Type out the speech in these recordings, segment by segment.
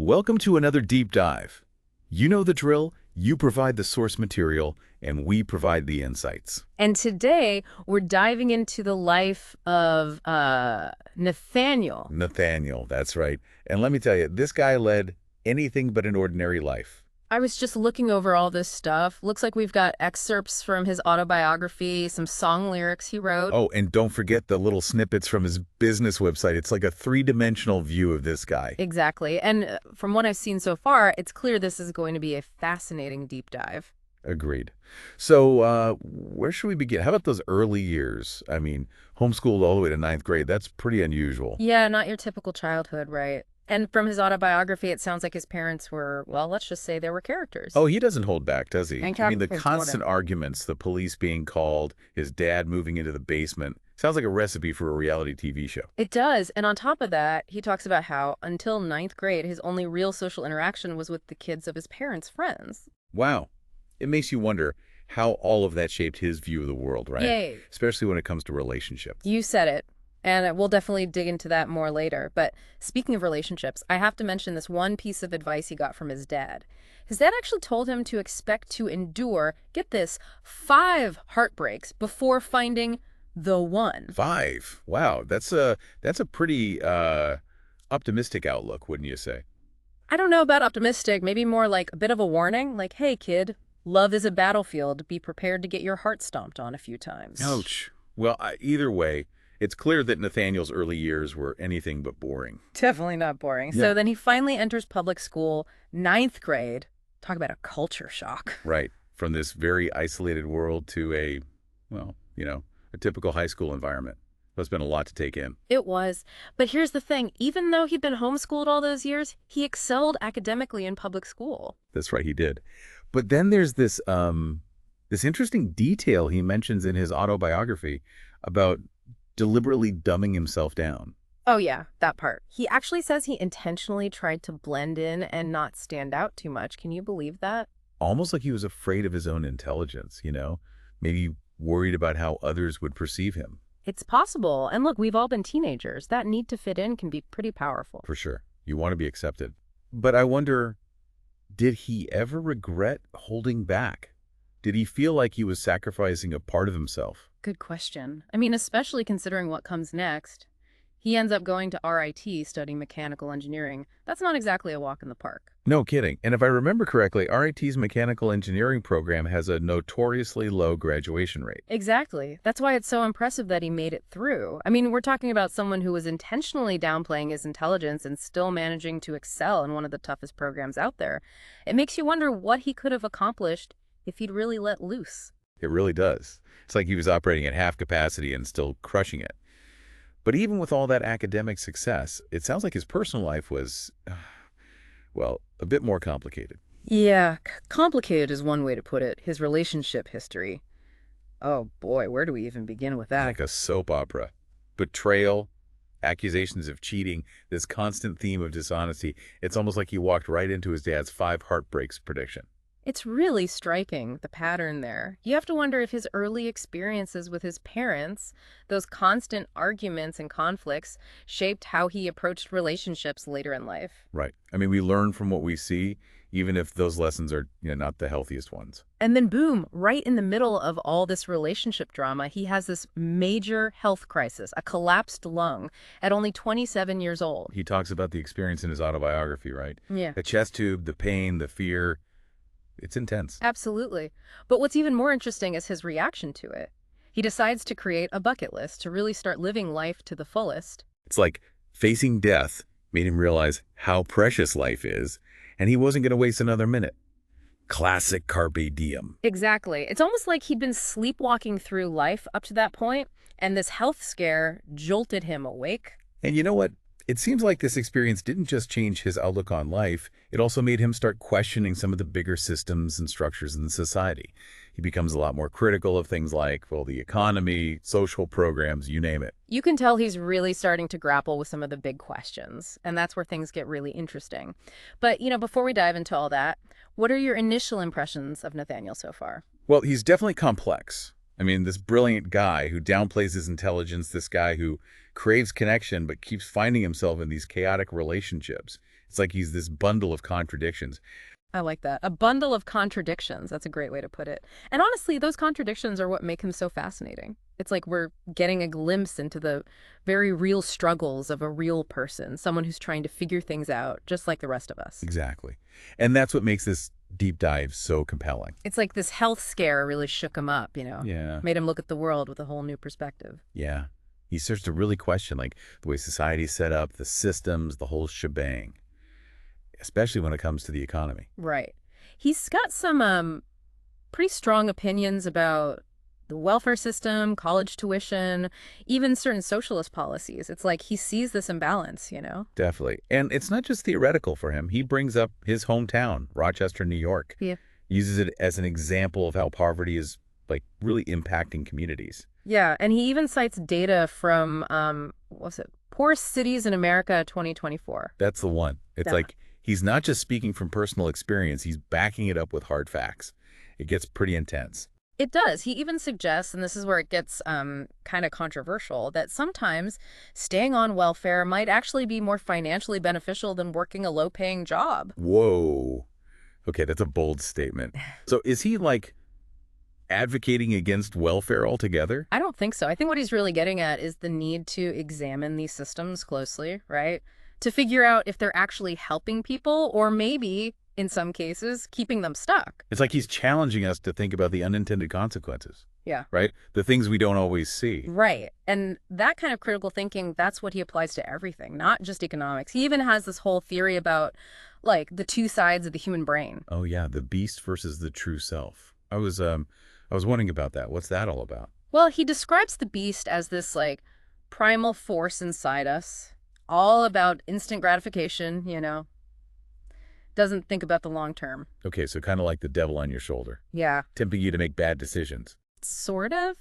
Welcome to another deep dive. You know the drill. You provide the source material, and we provide the insights. And today we're diving into the life of Nathaniel. Nathaniel, that's right. And let me tell you, this guy led anything but an ordinary life. I was just looking over all this stuff. Looks like we've got excerpts from his autobiography, some song lyrics he wrote. Oh, and don't forget the little snippets from his business website. It's like a three-dimensional view of this guy. Exactly. And from what I've seen so far, it's clear this is going to be a fascinating deep dive. Agreed. So where should we begin? How about those early years? I mean, homeschooled all the way to ninth grade. That's pretty unusual. Yeah, not your typical childhood, right? And from his autobiography, it sounds like his parents were, well, let's just say they were characters. Oh, he doesn't hold back, does he? And I mean, the characters, constant Jordan. arguments, the police being called, his dad moving into the basement. Sounds like a recipe for a reality TV show. It does. And on top of that, he talks about how until ninth grade, his only real social interaction was with the kids of his parents' friends. Wow. It makes you wonder how all of that shaped his view of the world, right? Yay. Especially when it comes to relationships. You said it. And we'll definitely dig into that more later. But speaking of relationships, I have to mention this one piece of advice he got from his dad. His dad actually told him to expect to endure, get this, 5 heartbreaks before finding the one. 5. Wow. That's a pretty optimistic outlook, wouldn't you say? I don't know about optimistic, maybe more like a bit of a warning, like, hey, kid, love is a battlefield. Be prepared to get your heart stomped on a few times. Ouch. Well, either way, it's clear that Nathaniel's early years were anything but boring. Definitely not boring. Yeah. So then he finally enters public school, ninth grade. Talk about a culture shock. Right. From this very isolated world to a, well, a typical high school environment. That's been a lot to take in. It was. But here's the thing. Even though he'd been homeschooled all those years, he excelled academically in public school. That's right, he did. But then there's this interesting detail he mentions in his autobiography about deliberately dumbing himself down. Oh, yeah, that part. He actually says he intentionally tried to blend in and not stand out too much. Can you believe that? Almost like he was afraid of his own intelligence, Maybe worried about how others would perceive him. It's possible. And look, we've all been teenagers. That need to fit in can be pretty powerful. For sure. You want to be accepted. But I wonder, did he ever regret holding back? Did he feel like he was sacrificing a part of himself? Good question. I mean, especially considering what comes next. He ends up going to RIT studying mechanical engineering. That's not exactly a walk in the park. No kidding. And if I remember correctly, RIT's mechanical engineering program has a notoriously low graduation rate. Exactly. That's why it's so impressive that he made it through. I mean, we're talking about someone who was intentionally downplaying his intelligence and still managing to excel in one of the toughest programs out there. It makes you wonder what he could have accomplished if he'd really let loose. It really does. It's like he was operating at half capacity and still crushing it. But even with all that academic success, it sounds like his personal life was, well, a bit more complicated. Yeah, complicated is one way to put it. His relationship history. Oh boy, where do we even begin with that? Like a soap opera. Betrayal, accusations of cheating, this constant theme of dishonesty. It's almost like he walked right into his dad's 5 heartbreaks prediction. It's really striking, the pattern there. You have to wonder if his early experiences with his parents, those constant arguments and conflicts, shaped how he approached relationships later in life. Right. I mean, we learn from what we see, even if those lessons are not the healthiest ones. And then boom, right in the middle of all this relationship drama, he has this major health crisis, a collapsed lung at only 27 years old. He talks about the experience in his autobiography, right? Yeah. The chest tube, the pain, the fear. It's intense. Absolutely. But what's even more interesting is his reaction to it. He decides to create a bucket list to really start living life to the fullest. It's like facing death made him realize how precious life is, and he wasn't going to waste another minute. Classic carpe diem. Exactly. It's almost like he'd been sleepwalking through life up to that point, and this health scare jolted him awake. And you know what? It seems like this experience didn't just change his outlook on life, it also made him start questioning some of the bigger systems and structures in society. He becomes a lot more critical of things like, well, the economy, social programs, you name it. You can tell he's really starting to grapple with some of the big questions, and that's where things get really interesting. But, before we dive into all that, what are your initial impressions of Nathaniel so far? Well, he's definitely complex. I mean, this brilliant guy who downplays his intelligence, this guy who craves connection but keeps finding himself in these chaotic relationships. It's like he's this bundle of contradictions. I like that. A bundle of contradictions. That's a great way to put it. And honestly, those contradictions are what make him so fascinating. It's like we're getting a glimpse into the very real struggles of a real person, someone who's trying to figure things out, just like the rest of us. Exactly. And that's what makes this deep dive so compelling. It's like this health scare really shook him up, Yeah. made him look at the world with a whole new perspective. Yeah. He starts to really question, like, the way society's set up, the systems, the whole shebang, especially when it comes to the economy. Right. He's got some pretty strong opinions about the welfare system, college tuition, even certain socialist policies. It's like he sees this imbalance. Definitely. And it's not just theoretical for him. He brings up his hometown, Rochester, New York, Yeah. uses it as an example of how poverty is, like, really impacting communities. Yeah, and he even cites data from, what's it, Poorest Cities in America 2024. That's the one. It's Yeah. like he's not just speaking from personal experience, he's backing it up with hard facts. It gets pretty intense. It does. He even suggests, and this is where it gets kind of controversial, that sometimes staying on welfare might actually be more financially beneficial than working a low-paying job. Whoa. Okay, that's a bold statement. So is he, like, advocating against welfare altogether? I don't think so. I think what he's really getting at is the need to examine these systems closely, right? To figure out if they're actually helping people or maybe, in some cases, keeping them stuck. It's like he's challenging us to think about the unintended consequences, Yeah. right? The things we don't always see. Right. And that kind of critical thinking, that's what he applies to everything, not just economics. He even has this whole theory about, like, the two sides of the human brain. Oh yeah, the beast versus the true self. I was wondering about that. What's that all about? Well, he describes the beast as this, like, primal force inside us, all about instant gratification. Doesn't think about the long term. Okay, so kind of like the devil on your shoulder, Yeah. tempting you to make bad decisions. Sort of.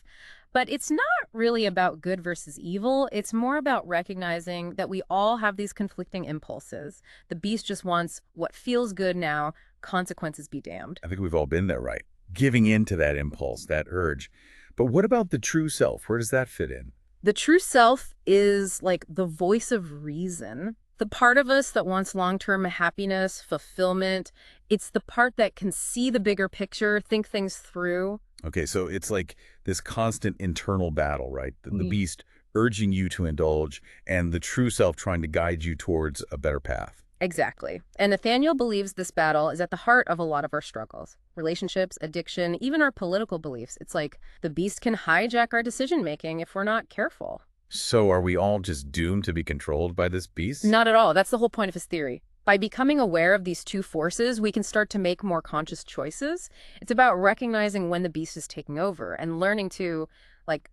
But it's not really about good versus evil. It's more about recognizing that we all have these conflicting impulses. The beast just wants what feels good now, consequences be damned. I think we've all been there, right? Giving in to that impulse, that urge. But what about the true self? Where does that fit in? The true self is like the voice of reason, the part of us that wants long-term happiness, fulfillment. It's the part that can see the bigger picture, think things through. Okay, so it's like this constant internal battle, right? The Mm. beast urging you to indulge and the true self trying to guide you towards a better path. Exactly. And Nathaniel believes this battle is at the heart of a lot of our struggles. Relationships, addiction, even our political beliefs. It's like the beast can hijack our decision-making if we're not careful. So are we all just doomed to be controlled by this beast? Not at all. That's the whole point of his theory. By becoming aware of these two forces, we can start to make more conscious choices. It's about recognizing when the beast is taking over and learning to, like,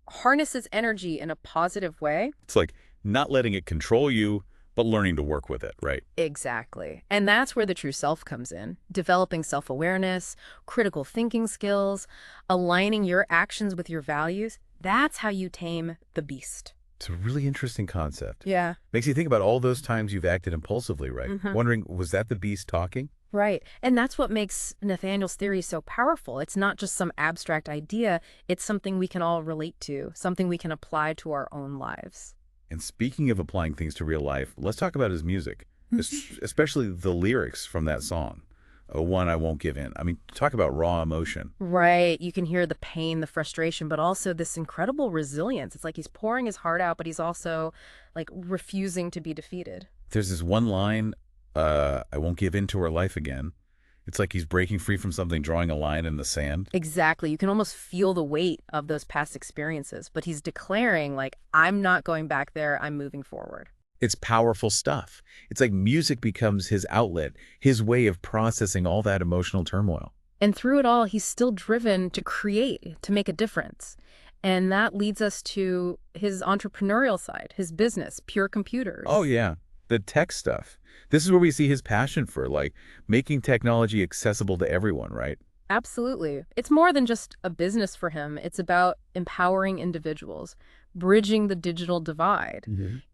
harness its energy in a positive way. It's like not letting it control you, but learning to work with it, right? Exactly. And that's where the true self comes in. Developing self-awareness, critical thinking skills, aligning your actions with your values. That's how you tame the beast. It's a really interesting concept. Yeah. Makes you think about all those times you've acted impulsively, right? Mhm. Wondering, was that the beast talking? Right. And that's what makes Nathaniel's theory so powerful. It's not just some abstract idea. It's something we can all relate to, something we can apply to our own lives. And speaking of applying things to real life, let's talk about his music, especially the lyrics from that song, "Oh, One I Won't Give In." I mean, talk about raw emotion. Right. You can hear the pain, the frustration, but also this incredible resilience. It's like he's pouring his heart out, but he's also, like, refusing to be defeated. There's this one line, "I won't give in to her life again." It's like he's breaking free from something, drawing a line in the sand. Exactly. You can almost feel the weight of those past experiences, but he's declaring, like, I'm not going back there. I'm moving forward. It's powerful stuff. It's like music becomes his outlet, his way of processing all that emotional turmoil. And through it all, he's still driven to create, to make a difference. And that leads us to his entrepreneurial side, his business, Pure Computers. Oh, yeah. The tech stuff. This is where we see his passion for, like, making technology accessible to everyone, right? Absolutely. It's more than just a business for him. It's about empowering individuals, bridging the digital divide,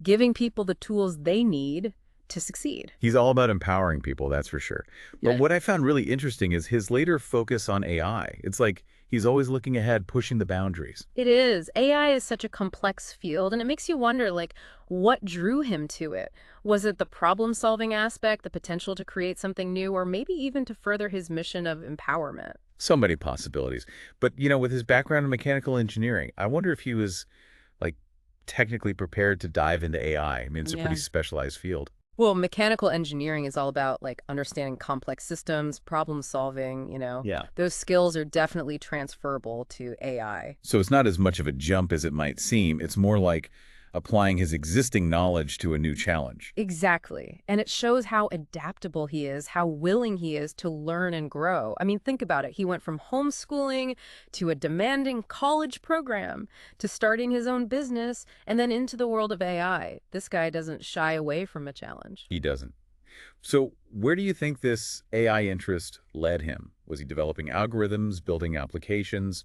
giving people the tools they need to succeed. He's all about empowering people, that's for sure. But Yeah. what I found really interesting is his later focus on AI. It's like He's always looking ahead, pushing the boundaries. It is. AI is such a complex field, and it makes you wonder, like, what drew him to it? Was it the problem-solving aspect, the potential to create something new, or maybe even to further his mission of empowerment? So many possibilities. But, with his background in mechanical engineering, I wonder if he was, like, technically prepared to dive into AI. I mean, it's a pretty Yeah. specialized field. Well, mechanical engineering is all about like understanding complex systems, problem solving. Yeah. Those skills are definitely transferable to AI. So it's not as much of a jump as it might seem. It's more like applying his existing knowledge to a new challenge. Exactly. And it shows how adaptable he is, how willing he is to learn and grow. I mean, think about it. He went from homeschooling to a demanding college program to starting his own business and then into the world of AI. This guy doesn't shy away from a challenge. He doesn't. So where do you think this AI interest led him? Was he developing algorithms, building applications,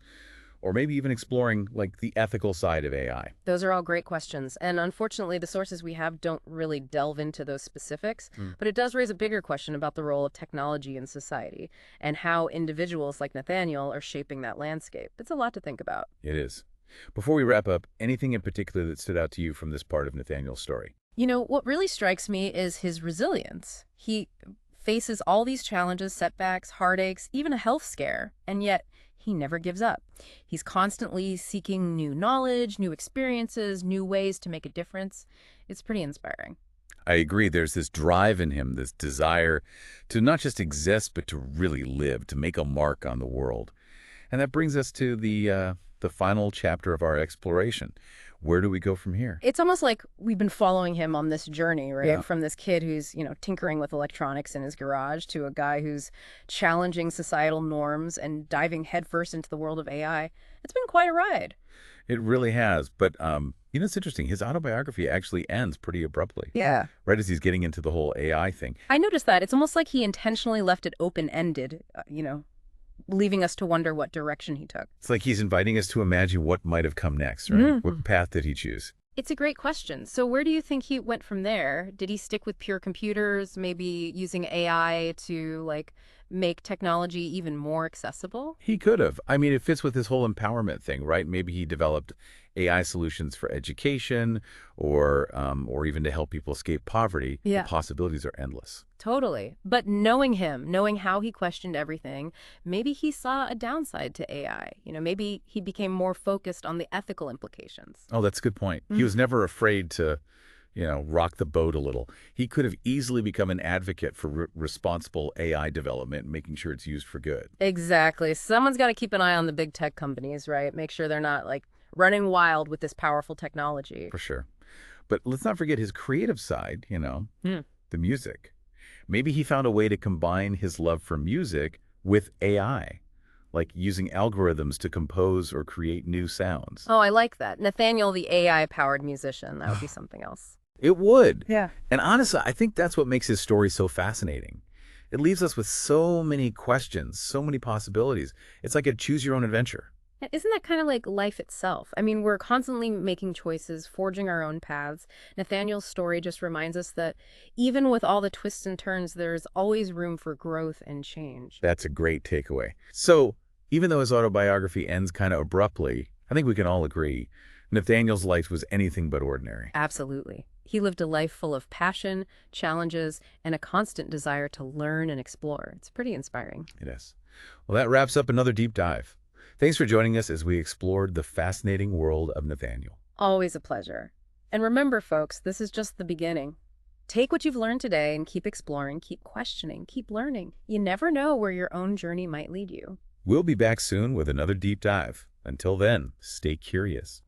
or maybe even exploring like the ethical side of AI? Those are all great questions. And unfortunately, the sources we have don't really delve into those specifics, Mm, but it does raise a bigger question about the role of technology in society and how individuals like Nathaniel are shaping that landscape. It's a lot to think about. it is. Before we wrap up, anything in particular that stood out to you from this part of Nathaniel's story? What really strikes me is his resilience. He faces all these challenges, setbacks, heartaches, even a health scare, and yet he never gives up. He's constantly seeking new knowledge, new experiences, new ways to make a difference. It's pretty inspiring. I agree. There's this drive in him, this desire to not just exist, but to really live, to make a mark on the world. And that brings us to the final chapter of our exploration. Where do we go from here? It's almost like we've been following him on this journey, right? Yeah. From this kid who's, tinkering with electronics in his garage to a guy who's challenging societal norms and diving headfirst into the world of AI. It's been quite a ride. It really has. But, it's interesting. His autobiography actually ends pretty abruptly, Yeah. right as he's getting into the whole AI thing. I noticed that. It's almost like he intentionally left it open-ended, leaving us to wonder what direction he took. It's like he's inviting us to imagine what might have come next, right? Mhm. What path did he choose? It's a great question. So where do you think he went from there? Did he stick with pure computers, maybe using AI to like make technology even more accessible? He could have. I mean, it fits with his whole empowerment thing, right? Maybe he developed AI solutions for education or even to help people escape poverty. The Yeah. possibilities are endless. Totally. But knowing him, knowing how he questioned everything, maybe he saw a downside to AI. Maybe he became more focused on the ethical implications. Oh, that's a good point. He was never afraid to, rock the boat a little. He could have easily become an advocate for responsible AI development, making sure it's used for good. Exactly. Someone's got to keep an eye on the big tech companies, right? Make sure they're not like running wild with this powerful technology. For sure. But let's not forget his creative side, Hmm. the music. Maybe he found a way to combine his love for music with AI, like using algorithms to compose or create new sounds. Oh, I like that. Nathaniel, the AI-powered musician. That would be something else. It would. Yeah. And honestly, I think that's what makes his story so fascinating. It leaves us with so many questions, so many possibilities. It's like a choose your own adventure. Isn't that kind of like life itself? I mean, we're constantly making choices, forging our own paths. Nathaniel's story just reminds us that even with all the twists and turns, there's always room for growth and change. That's a great takeaway. So, even though his autobiography ends kind of abruptly, I think we can all agree Nathaniel's life was anything but ordinary. Absolutely. He lived a life full of passion, challenges, and a constant desire to learn and explore. It's pretty inspiring. It is. Well, that wraps up another deep dive. Thanks for joining us as we explored the fascinating world of Nathaniel. Always a pleasure. And remember, folks, this is just the beginning. Take what you've learned today and keep exploring, keep questioning, keep learning. You never know where your own journey might lead you. We'll be back soon with another deep dive. Until then, stay curious.